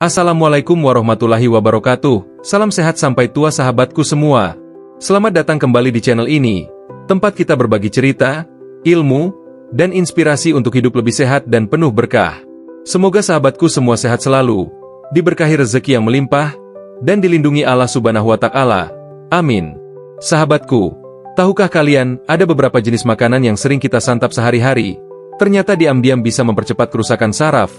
Assalamualaikum warahmatullahi wabarakatuh. Salam sehat sampai tua sahabatku semua. Selamat datang kembali di channel ini, tempat kita berbagi cerita, ilmu, dan inspirasi untuk hidup lebih sehat dan penuh berkah. Semoga sahabatku semua sehat selalu, diberkahi rezeki yang melimpah, dan dilindungi Allah Subhanahu wa Ta'ala. Amin. Sahabatku, tahukah kalian ada beberapa jenis makanan yang sering kita santap sehari-hari, ternyata diam-diam bisa mempercepat kerusakan saraf,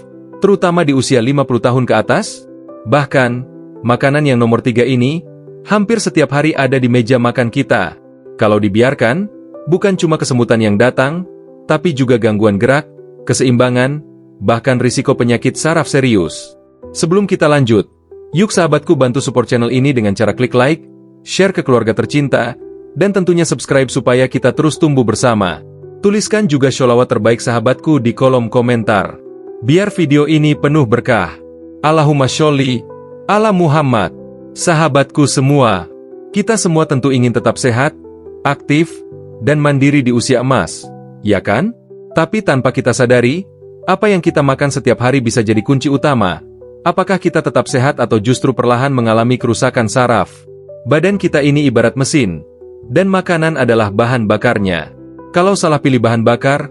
terutama di usia 50 tahun ke atas? Bahkan, makanan yang nomor 3 ini, hampir setiap hari ada di meja makan kita. Kalau dibiarkan, bukan cuma kesemutan yang datang, tapi juga gangguan gerak, keseimbangan, bahkan risiko penyakit saraf serius. Sebelum kita lanjut, yuk sahabatku bantu support channel ini dengan cara klik like, share ke keluarga tercinta, dan tentunya subscribe supaya kita terus tumbuh bersama. Tuliskan juga sholawat terbaik sahabatku di kolom komentar. Biar video ini penuh berkah. Allahumma sholli ala Muhammad. Sahabatku semua, kita semua tentu ingin tetap sehat, aktif, dan mandiri di usia emas, ya kan? Tapi tanpa kita sadari, apa yang kita makan setiap hari bisa jadi kunci utama. Apakah kita tetap sehat atau justru perlahan mengalami kerusakan saraf? Badan kita ini ibarat mesin, dan makanan adalah bahan bakarnya. Kalau salah pilih bahan bakar,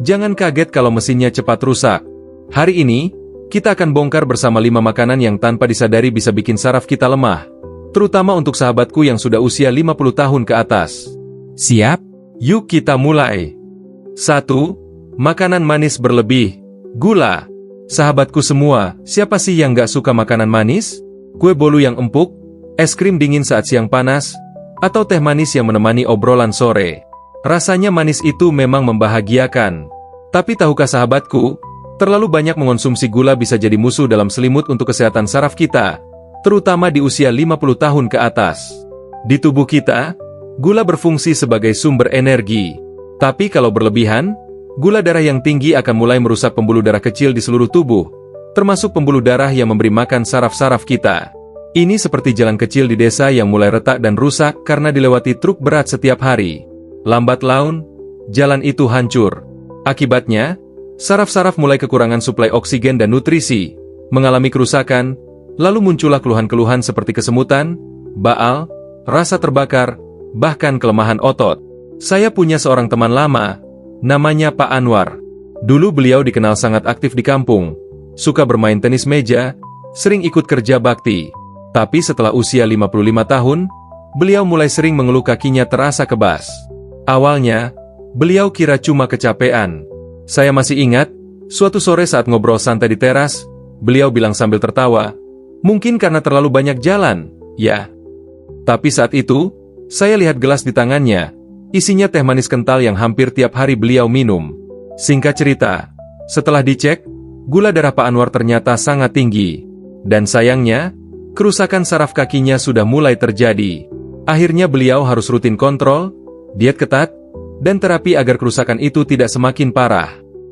jangan kaget kalau mesinnya cepat rusak. Hari ini, kita akan bongkar bersama 5 makanan yang tanpa disadari bisa bikin saraf kita lemah. Terutama untuk sahabatku yang sudah usia 50 tahun ke atas. Siap? Yuk kita mulai. 1. Makanan manis berlebih. Gula. Sahabatku semua, siapa sih yang gak suka makanan manis? Kue bolu yang empuk, es krim dingin saat siang panas, atau teh manis yang menemani obrolan sore. Rasanya manis itu memang membahagiakan. Tapi tahukah sahabatku, terlalu banyak mengonsumsi gula bisa jadi musuh dalam selimut untuk kesehatan saraf kita, terutama di usia 50 tahun ke atas. Di tubuh kita, gula berfungsi sebagai sumber energi. Tapi kalau berlebihan, gula darah yang tinggi akan mulai merusak pembuluh darah kecil di seluruh tubuh, termasuk pembuluh darah yang memberi makan saraf-saraf kita. Ini seperti jalan kecil di desa yang mulai retak dan rusak karena dilewati truk berat setiap hari. Lambat laun, jalan itu hancur. Akibatnya, saraf-saraf mulai kekurangan suplai oksigen dan nutrisi, mengalami kerusakan, lalu muncullah keluhan-keluhan seperti kesemutan, baal, rasa terbakar, bahkan kelemahan otot. Saya punya seorang teman lama, namanya Pak Anwar. Dulu beliau dikenal sangat aktif di kampung, suka bermain tenis meja, sering ikut kerja bakti. Tapi setelah usia 55 tahun, beliau mulai sering mengeluh kakinya terasa kebas. Awalnya, beliau kira cuma kecapean. Saya masih ingat, suatu sore saat ngobrol santai di teras, beliau bilang sambil tertawa, mungkin karena terlalu banyak jalan, ya. Tapi saat itu, saya lihat gelas di tangannya, isinya teh manis kental yang hampir tiap hari beliau minum. Singkat cerita, setelah dicek, gula darah Pak Anwar ternyata sangat tinggi. Dan sayangnya, kerusakan saraf kakinya sudah mulai terjadi. Akhirnya beliau harus rutin kontrol, diet ketat, dan terapi agar kerusakan itu tidak semakin parah.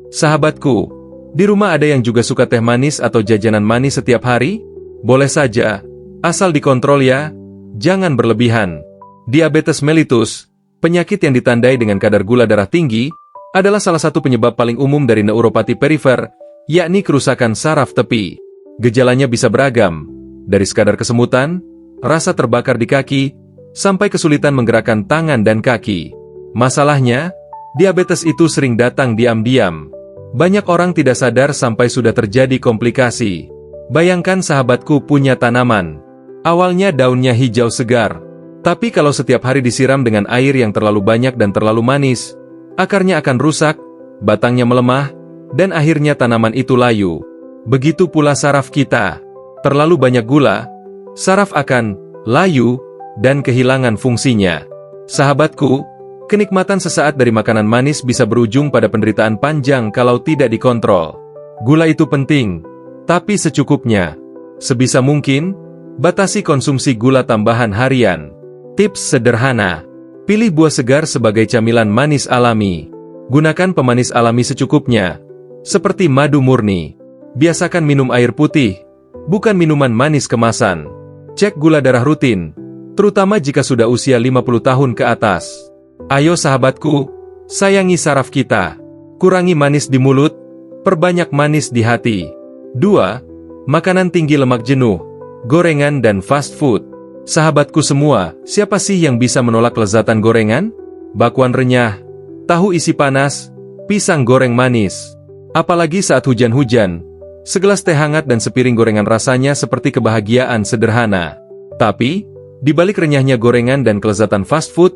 Sahabatku, di rumah ada yang juga suka teh manis atau jajanan manis setiap hari? Boleh saja, asal dikontrol ya, jangan berlebihan. Diabetes mellitus, penyakit yang ditandai dengan kadar gula darah tinggi, adalah salah satu penyebab paling umum dari neuropati perifer, yakni kerusakan saraf tepi. Gejalanya bisa beragam, dari sekadar kesemutan, rasa terbakar di kaki, sampai kesulitan menggerakkan tangan dan kaki. Masalahnya, diabetes itu sering datang diam-diam. Banyak orang tidak sadar sampai sudah terjadi komplikasi. Bayangkan sahabatku punya tanaman. Awalnya daunnya hijau segar. Tapi kalau setiap hari disiram dengan air yang terlalu banyak dan terlalu manis, akarnya akan rusak, batangnya melemah, dan akhirnya tanaman itu layu. Begitu pula saraf kita. Terlalu banyak gula, saraf akan layu dan kehilangan fungsinya. Sahabatku, kenikmatan sesaat dari makanan manis bisa berujung pada penderitaan panjang kalau tidak dikontrol. Gula itu penting, tapi secukupnya. Sebisa mungkin, batasi konsumsi gula tambahan harian. Tips sederhana, pilih buah segar sebagai camilan manis alami. Gunakan pemanis alami secukupnya, seperti madu murni. Biasakan minum air putih, bukan minuman manis kemasan. Cek gula darah rutin, terutama jika sudah usia 50 tahun ke atas. Ayo sahabatku, sayangi saraf kita. Kurangi manis di mulut, perbanyak manis di hati. 2. makanan tinggi lemak jenuh, gorengan dan fast food. Sahabatku semua, siapa sih yang bisa menolak kelezatan gorengan? Bakwan renyah, tahu isi panas, pisang goreng manis. Apalagi saat hujan-hujan, segelas teh hangat dan sepiring gorengan rasanya seperti kebahagiaan sederhana. Tapi, di balik renyahnya gorengan dan kelezatan fast food,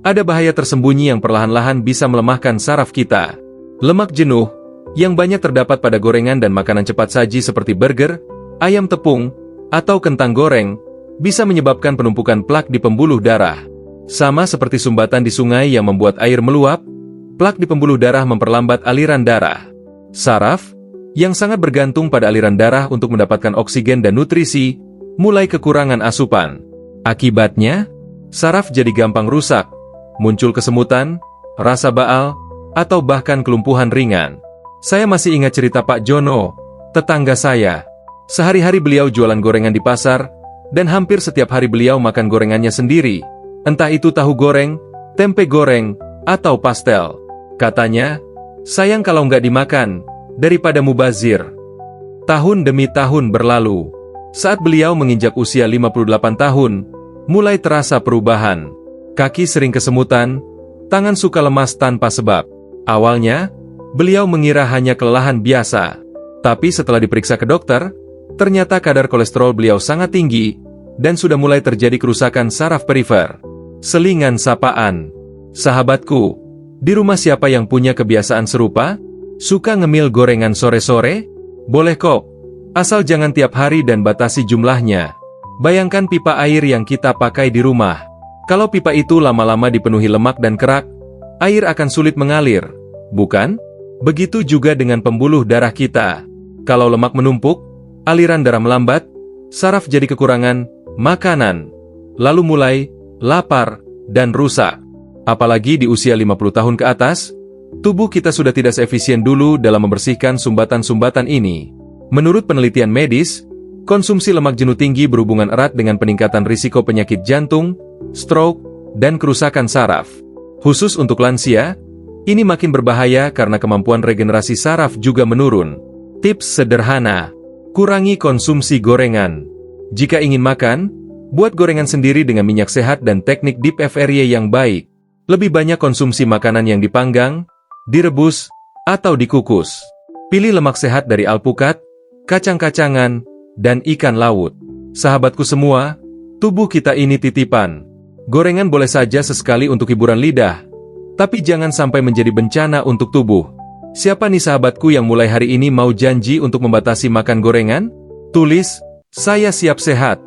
ada bahaya tersembunyi yang perlahan-lahan bisa melemahkan saraf kita. Lemak jenuh, yang banyak terdapat pada gorengan dan makanan cepat saji seperti burger, ayam tepung, atau kentang goreng, bisa menyebabkan penumpukan plak di pembuluh darah. Sama seperti sumbatan di sungai yang membuat air meluap, plak di pembuluh darah memperlambat aliran darah. Saraf, yang sangat bergantung pada aliran darah untuk mendapatkan oksigen dan nutrisi, mulai kekurangan asupan. Akibatnya, saraf jadi gampang rusak, muncul kesemutan, rasa baal, atau bahkan kelumpuhan ringan. Saya masih ingat cerita Pak Jono, tetangga saya. Sehari-hari beliau jualan gorengan di pasar, dan hampir setiap hari beliau makan gorengannya sendiri, entah itu tahu goreng, tempe goreng, atau pastel. Katanya, sayang kalau nggak dimakan, daripada mubazir. Tahun demi tahun berlalu. Saat beliau menginjak usia 58 tahun, mulai terasa perubahan. Kaki sering kesemutan, tangan suka lemas tanpa sebab. Awalnya, beliau mengira hanya kelelahan biasa. Tapi setelah diperiksa ke dokter, ternyata kadar kolesterol beliau sangat tinggi, dan sudah mulai terjadi kerusakan saraf perifer. Selingan sapaan. Sahabatku, di rumah siapa yang punya kebiasaan serupa? Suka ngemil gorengan sore-sore? Boleh kok, asal jangan tiap hari dan batasi jumlahnya. Bayangkan pipa air yang kita pakai di rumah. Kalau pipa itu lama-lama dipenuhi lemak dan kerak, air akan sulit mengalir, bukan? Begitu juga dengan pembuluh darah kita. Kalau lemak menumpuk, aliran darah melambat, saraf jadi kekurangan makanan, lalu mulai lapar dan rusak. Apalagi di usia 50 tahun ke atas, tubuh kita sudah tidak seefisien dulu dalam membersihkan sumbatan-sumbatan ini. Menurut penelitian medis, konsumsi lemak jenuh tinggi berhubungan erat dengan peningkatan risiko penyakit jantung, stroke, dan kerusakan saraf. Khusus untuk lansia, ini makin berbahaya karena kemampuan regenerasi saraf juga menurun. Tips sederhana, kurangi konsumsi gorengan. Jika ingin makan, buat gorengan sendiri dengan minyak sehat dan teknik deep fryer yang baik. Lebih banyak konsumsi makanan yang dipanggang, direbus, atau dikukus. Pilih lemak sehat dari alpukat, kacang-kacangan, dan ikan laut. Sahabatku semua, tubuh kita ini titipan. Gorengan boleh saja sesekali untuk hiburan lidah, tapi jangan sampai menjadi bencana untuk tubuh. Siapa nih sahabatku yang mulai hari ini mau janji untuk membatasi makan gorengan? Tulis, saya siap sehat,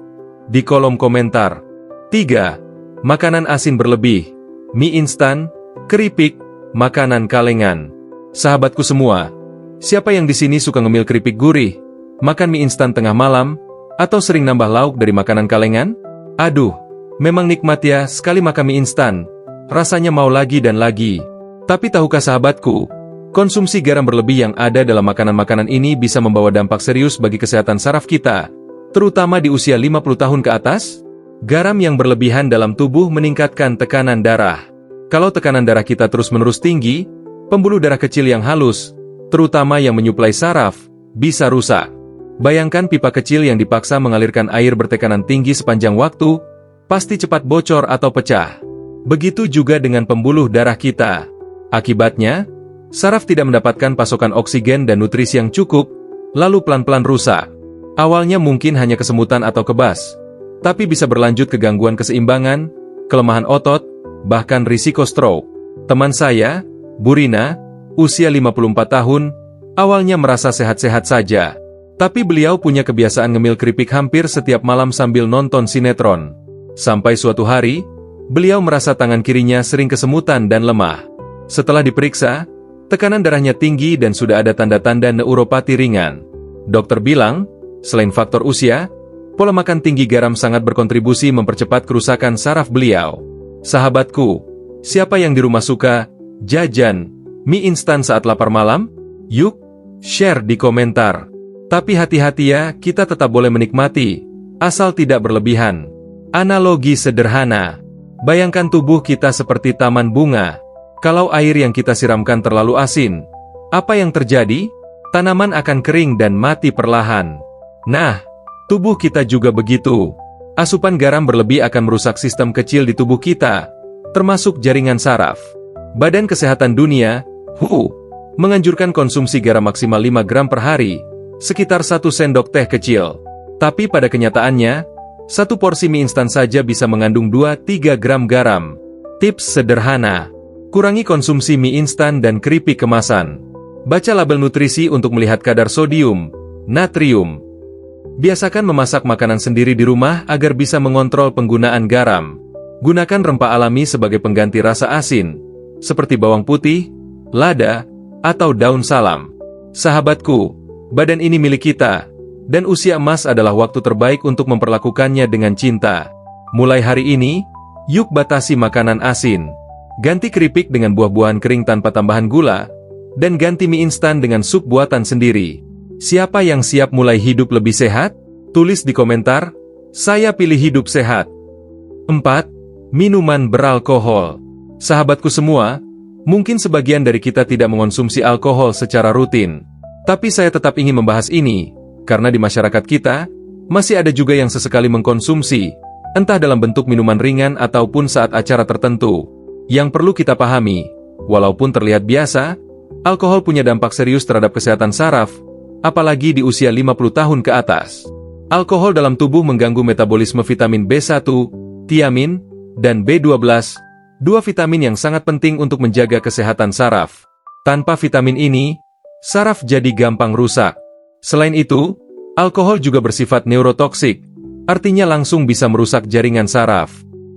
di kolom komentar. 3. Makanan asin berlebih, mie instan, keripik, makanan kalengan. Sahabatku semua, siapa yang di sini suka ngemil keripik gurih, makan mie instan tengah malam, atau sering nambah lauk dari makanan kalengan? Aduh, memang nikmat ya sekali makan mie instan, rasanya mau lagi dan lagi. Tapi tahukah sahabatku, konsumsi garam berlebih yang ada dalam makanan-makanan ini bisa membawa dampak serius bagi kesehatan saraf kita, terutama di usia 50 tahun ke atas? Garam yang berlebihan dalam tubuh meningkatkan tekanan darah. Kalau tekanan darah kita terus-menerus tinggi, pembuluh darah kecil yang halus, terutama yang menyuplai saraf, bisa rusak. Bayangkan pipa kecil yang dipaksa mengalirkan air bertekanan tinggi sepanjang waktu, pasti cepat bocor atau pecah. Begitu juga dengan pembuluh darah kita. Akibatnya, saraf tidak mendapatkan pasokan oksigen dan nutrisi yang cukup, lalu pelan-pelan rusak. Awalnya mungkin hanya kesemutan atau kebas, tapi bisa berlanjut ke gangguan keseimbangan, kelemahan otot, bahkan risiko stroke. Teman saya, Bu Rina, usia 54 tahun, awalnya merasa sehat-sehat saja. Tapi beliau punya kebiasaan ngemil keripik hampir setiap malam sambil nonton sinetron. Sampai suatu hari, beliau merasa tangan kirinya sering kesemutan dan lemah. Setelah diperiksa, tekanan darahnya tinggi dan sudah ada tanda-tanda neuropati ringan. Dokter bilang, selain faktor usia, pola makan tinggi garam sangat berkontribusi mempercepat kerusakan saraf beliau. Sahabatku, siapa yang di rumah suka jajan mie instan saat lapar malam? Yuk, share di komentar. Tapi hati-hati ya, kita tetap boleh menikmati, asal tidak berlebihan. Analogi sederhana, bayangkan tubuh kita seperti taman bunga. Kalau air yang kita siramkan terlalu asin, apa yang terjadi? Tanaman akan kering dan mati perlahan. Nah, tubuh kita juga begitu. Asupan garam berlebih akan merusak sistem kecil di tubuh kita, termasuk jaringan saraf. Badan Kesehatan Dunia, WHO, menganjurkan konsumsi garam maksimal 5 gram per hari, sekitar 1 sendok teh kecil. Tapi pada kenyataannya, satu porsi mie instan saja bisa mengandung 2-3 gram garam. Tips sederhana: kurangi konsumsi mie instan dan keripik kemasan. Baca label nutrisi untuk melihat kadar sodium, natrium. Biasakan memasak makanan sendiri di rumah agar bisa mengontrol penggunaan garam. Gunakan rempah alami sebagai pengganti rasa asin, seperti bawang putih, lada, atau daun salam. Sahabatku, badan ini milik kita, dan usia emas adalah waktu terbaik untuk memperlakukannya dengan cinta. Mulai hari ini, yuk batasi makanan asin. Ganti keripik dengan buah-buahan kering tanpa tambahan gula, dan ganti mie instan dengan sup buatan sendiri. Siapa yang siap mulai hidup lebih sehat? Tulis di komentar, saya pilih hidup sehat. 4. Minuman beralkohol. Sahabatku semua, mungkin sebagian dari kita tidak mengonsumsi alkohol secara rutin. Tapi saya tetap ingin membahas ini, karena di masyarakat kita, masih ada juga yang sesekali mengkonsumsi, entah dalam bentuk minuman ringan ataupun saat acara tertentu. Yang perlu kita pahami, walaupun terlihat biasa, alkohol punya dampak serius terhadap kesehatan saraf, apalagi di usia 50 tahun ke atas. Alkohol dalam tubuh mengganggu metabolisme vitamin B1, tiamin, dan B12, dua vitamin yang sangat penting untuk menjaga kesehatan saraf. Tanpa vitamin ini, saraf jadi gampang rusak. Selain itu, alkohol juga bersifat neurotoksik, artinya langsung bisa merusak jaringan saraf.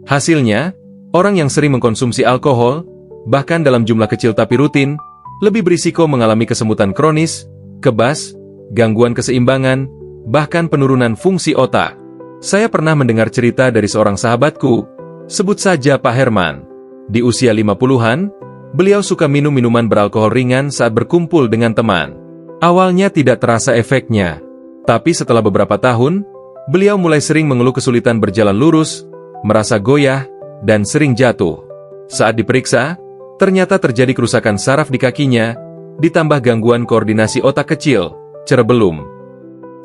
Hasilnya, orang yang sering mengkonsumsi alkohol, bahkan dalam jumlah kecil tapi rutin, lebih berisiko mengalami kesemutan kronis, kebas, gangguan keseimbangan, bahkan penurunan fungsi otak. Saya pernah mendengar cerita dari seorang sahabatku, sebut saja Pak Herman. Di usia 50-an, beliau suka minum minuman beralkohol ringan saat berkumpul dengan teman. Awalnya tidak terasa efeknya, tapi setelah beberapa tahun, beliau mulai sering mengeluh kesulitan berjalan lurus, merasa goyah, dan sering jatuh. Saat diperiksa, ternyata terjadi kerusakan saraf di kakinya, ditambah gangguan koordinasi otak kecil, cerebellum.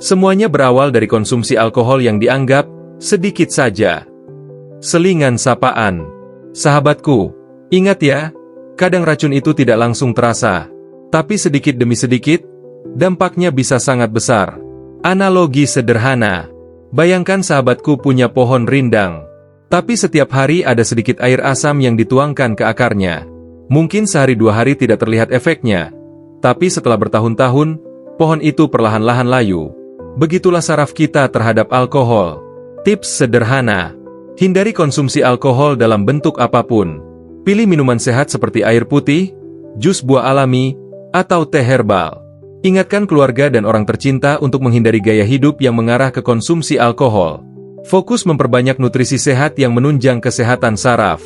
Semuanya berawal dari konsumsi alkohol yang dianggap sedikit saja. Selingan sapaan. Sahabatku, ingat ya, kadang racun itu tidak langsung terasa, tapi sedikit demi sedikit, dampaknya bisa sangat besar. Analogi sederhana. Bayangkan sahabatku punya pohon rindang, tapi setiap hari ada sedikit air asam yang dituangkan ke akarnya. Mungkin sehari 2 hari tidak terlihat efeknya, tapi setelah bertahun-tahun, pohon itu perlahan-lahan layu. Begitulah saraf kita terhadap alkohol. Tips sederhana: hindari konsumsi alkohol dalam bentuk apapun. Pilih minuman sehat seperti air putih, jus buah alami, atau teh herbal. Ingatkan keluarga dan orang tercinta untuk menghindari gaya hidup yang mengarah ke konsumsi alkohol. Fokus memperbanyak nutrisi sehat yang menunjang kesehatan saraf.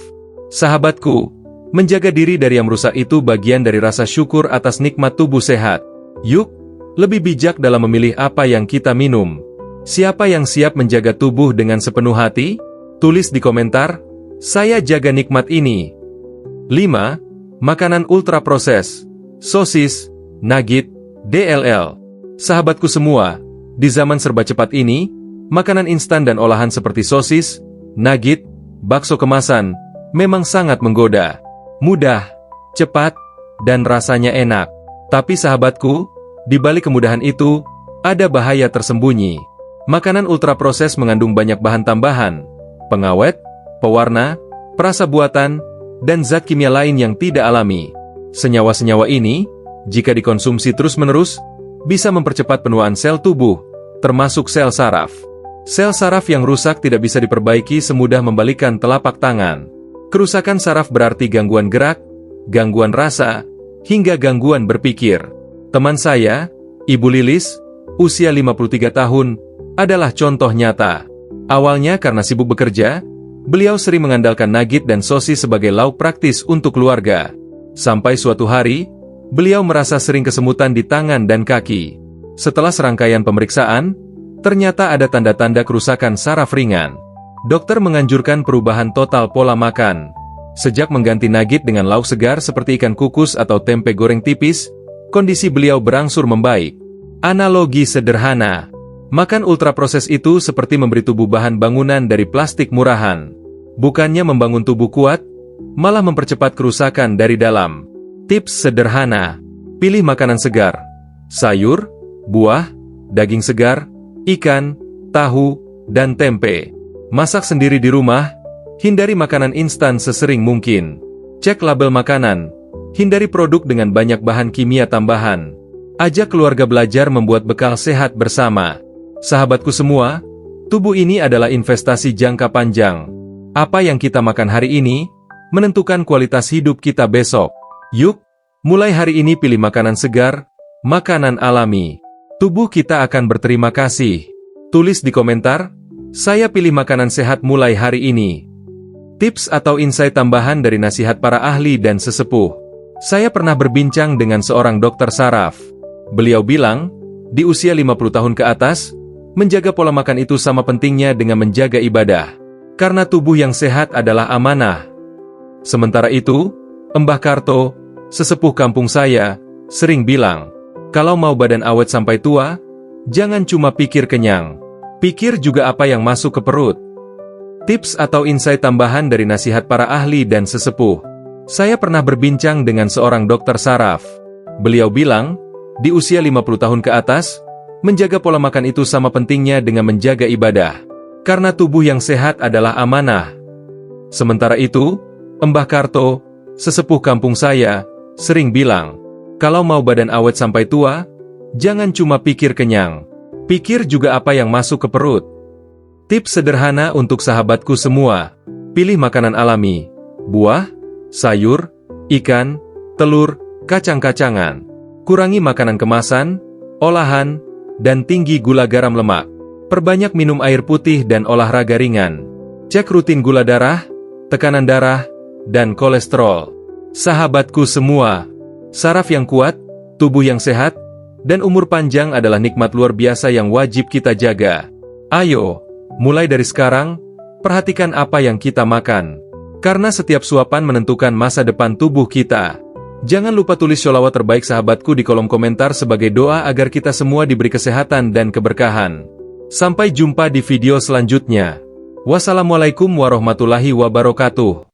Sahabatku, menjaga diri dari yang merusak itu bagian dari rasa syukur atas nikmat tubuh sehat. Yuk, lebih bijak dalam memilih apa yang kita minum. Siapa yang siap menjaga tubuh dengan sepenuh hati? Tulis di komentar, saya jaga nikmat ini. 5. Makanan ultra-proses. Sosis, nugget, DLL. Sahabatku semua, di zaman serba cepat ini, makanan instan dan olahan seperti sosis, nugget, bakso kemasan, memang sangat menggoda. Mudah, cepat, dan rasanya enak. Tapi sahabatku, di balik kemudahan itu, ada bahaya tersembunyi. Makanan ultraproses mengandung banyak bahan tambahan, pengawet, pewarna, perasa buatan, dan zat kimia lain yang tidak alami. Senyawa-senyawa ini, jika dikonsumsi terus-menerus, bisa mempercepat penuaan sel tubuh, termasuk sel saraf. Sel saraf yang rusak tidak bisa diperbaiki semudah membalikkan telapak tangan. Kerusakan saraf berarti gangguan gerak, gangguan rasa, hingga gangguan berpikir. Teman saya, Ibu Lilis, usia 53 tahun, adalah contoh nyata. Awalnya karena sibuk bekerja, beliau sering mengandalkan nugget dan sosis sebagai lauk praktis untuk keluarga. Sampai suatu hari, beliau merasa sering kesemutan di tangan dan kaki. Setelah serangkaian pemeriksaan, ternyata ada tanda-tanda kerusakan saraf ringan. Dokter menganjurkan perubahan total pola makan. Sejak mengganti nugget dengan lauk segar seperti ikan kukus atau tempe goreng tipis, kondisi beliau berangsur membaik. Analogi sederhana. Makan ultraproses itu seperti memberi tubuh bahan bangunan dari plastik murahan. Bukannya membangun tubuh kuat, malah mempercepat kerusakan dari dalam. Tips sederhana: pilih makanan segar, sayur, buah, daging segar, ikan, tahu, dan tempe. Masak sendiri di rumah, hindari makanan instan sesering mungkin. Cek label makanan, hindari produk dengan banyak bahan kimia tambahan. Ajak keluarga belajar membuat bekal sehat bersama. Sahabatku semua, tubuh ini adalah investasi jangka panjang. Apa yang kita makan hari ini, menentukan kualitas hidup kita besok. Yuk, mulai hari ini pilih makanan segar, makanan alami. Tubuh kita akan berterima kasih. Tulis di komentar, saya pilih makanan sehat mulai hari ini. Tips atau insight tambahan dari nasihat para ahli dan sesepuh. Saya pernah berbincang dengan seorang dokter saraf. Beliau bilang, di usia 50 tahun ke atas, menjaga pola makan itu sama pentingnya dengan menjaga ibadah. Karena tubuh yang sehat adalah amanah. Sementara itu, Mbah Karto, sesepuh kampung saya, sering bilang, kalau mau badan awet sampai tua, jangan cuma pikir kenyang. Pikir juga apa yang masuk ke perut. Tips atau insight tambahan dari nasihat para ahli dan sesepuh. Saya pernah berbincang dengan seorang dokter saraf. Beliau bilang, di usia 50 tahun ke atas, menjaga pola makan itu sama pentingnya dengan menjaga ibadah. Karena tubuh yang sehat adalah amanah. Sementara itu, Mbah Karto, sesepuh kampung saya, sering bilang, kalau mau badan awet sampai tua, jangan cuma pikir kenyang. Pikir juga apa yang masuk ke perut. Tips sederhana untuk sahabatku semua. Pilih makanan alami, buah, sayur, ikan, telur, kacang-kacangan. Kurangi makanan kemasan, olahan, dan tinggi gula garam lemak. Perbanyak minum air putih dan olahraga ringan. Cek rutin gula darah, tekanan darah, dan kolesterol. Sahabatku semua, saraf yang kuat, tubuh yang sehat, dan umur panjang adalah nikmat luar biasa yang wajib kita jaga. Ayo, mulai dari sekarang, perhatikan apa yang kita makan. Karena setiap suapan menentukan masa depan tubuh kita. Jangan lupa tulis sholawat terbaik sahabatku di kolom komentar sebagai doa agar kita semua diberi kesehatan dan keberkahan. Sampai jumpa di video selanjutnya. Wassalamualaikum warahmatullahi wabarakatuh.